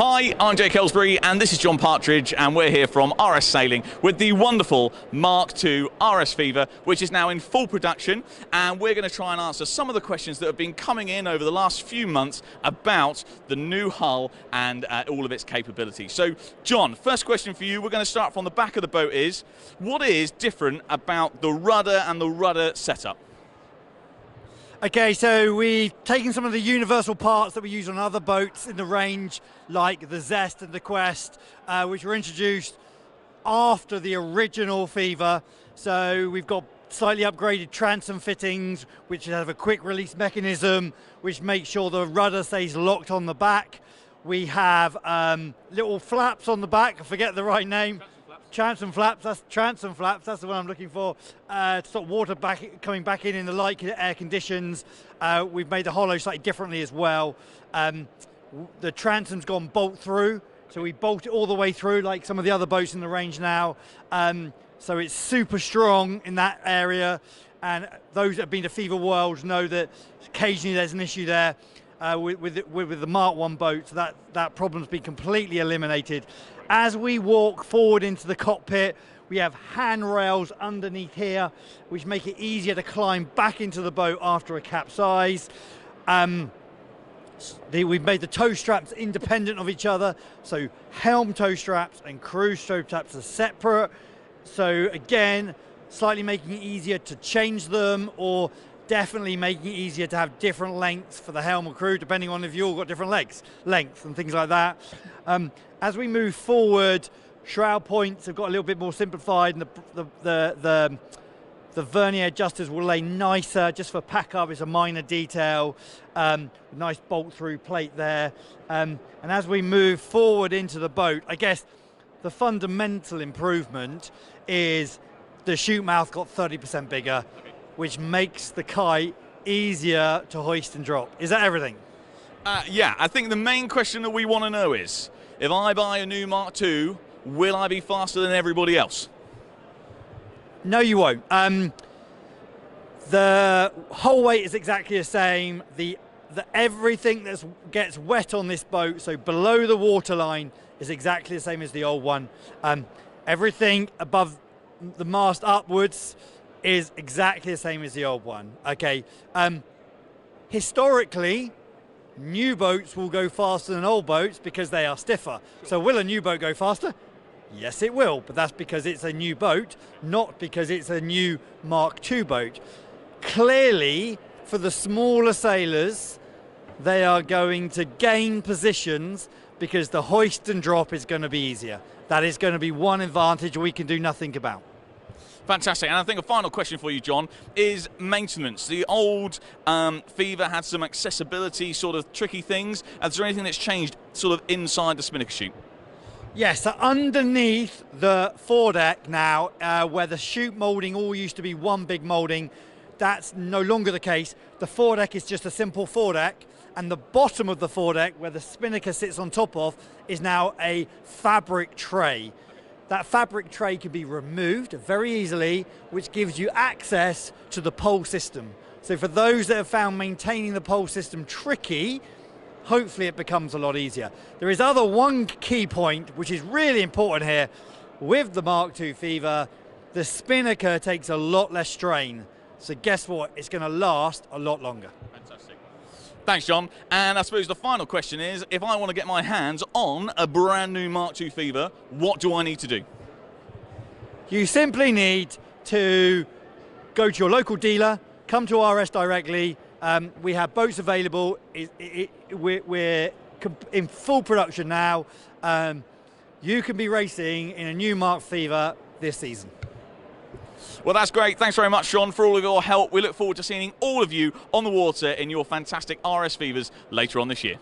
Hi, I'm Jake Ellsbury and this is John Partridge, and we're here from RS Sailing with the wonderful Mark II RS Feva, which is now in full production, and we're going to try and answer some of the questions that have been coming in over the last few months about the new hull and all of its capabilities. So John, first question for you, we're going to start from the back of the boat is, what is different about the rudder and the rudder setup? Okay, so we've taken some of the universal parts that we use on other boats in the range, like the Zest and the Quest, which were introduced after the original Feva. So we've got slightly upgraded transom fittings, which have a quick release mechanism, which makes sure the rudder stays locked on the back. We have little flaps on the back, I forget the right name. Transom flaps, that's the one I'm looking for, to stop water coming back in the light air conditions. We've made the hollow slightly differently as well. The transom's gone bolt through, so we bolt it all the way through like some of the other boats in the range now. So it's super strong in that area, and those that have been to Feva World know that occasionally there's an issue there with the Mark I boat, so that problem's been completely eliminated. As we walk forward into the cockpit, we have handrails underneath here, which make it easier to climb back into the boat after a capsize. We've made the tow straps independent of each other, so helm tow straps and cruise tow straps are separate. So again, slightly making it easier to change them, or definitely making it easier to have different lengths for the helm or crew, depending on if you all got different lengths and things like that. As we move forward, shroud points have got a little bit more simplified, and the vernier adjusters will lay nicer just for pack up. It's a minor detail, nice bolt through plate there. And as we move forward into the boat, I guess the fundamental improvement is the chute mouth got 30% bigger, which makes the kite easier to hoist and drop. Is that everything? Yeah, I think the main question that we want to know is, if I buy a new Mark II, will I be faster than everybody else? No, you won't. The hull weight is exactly the same. Everything that gets wet on this boat, so below the waterline, is exactly the same as the old one. Everything above the mast upwards is exactly the same as the old one. Okay. Historically, new boats will go faster than old boats because they are stiffer. So will a new boat go faster? Yes, it will, but that's because it's a new boat, not because it's a new Mark II boat. Clearly, for the smaller sailors, they are going to gain positions because the hoist and drop is going to be easier. That is going to be one advantage we can do nothing about. Fantastic, and I think a final question for you, John, is maintenance. The old Feva had some accessibility sort of tricky things. Is there anything that's changed sort of inside the Spinnaker chute? Yes, so underneath the foredeck now, where the chute moulding all used to be one big moulding, that's no longer the case. The foredeck is just a simple foredeck, and the bottom of the foredeck, where the Spinnaker sits on top of, is now a fabric tray. That fabric tray can be removed very easily, which gives you access to the pole system. So for those that have found maintaining the pole system tricky, hopefully it becomes a lot easier. There is one key point, which is really important here. With the Mark II Feva, the Spinnaker takes a lot less strain. So guess what? It's going to last a lot longer. Fantastic. Thanks, John. And I suppose the final question is, if I want to get my hands on a brand new Mark II Feva, what do I need to do? You simply need to go to your local dealer, come to RS directly. We have boats available. We're in full production now. You can be racing in a new Mark Feva this season. Well, that's great. Thanks very much, Sean, for all of your help. We look forward to seeing all of you on the water in your fantastic RS Fevas later on this year.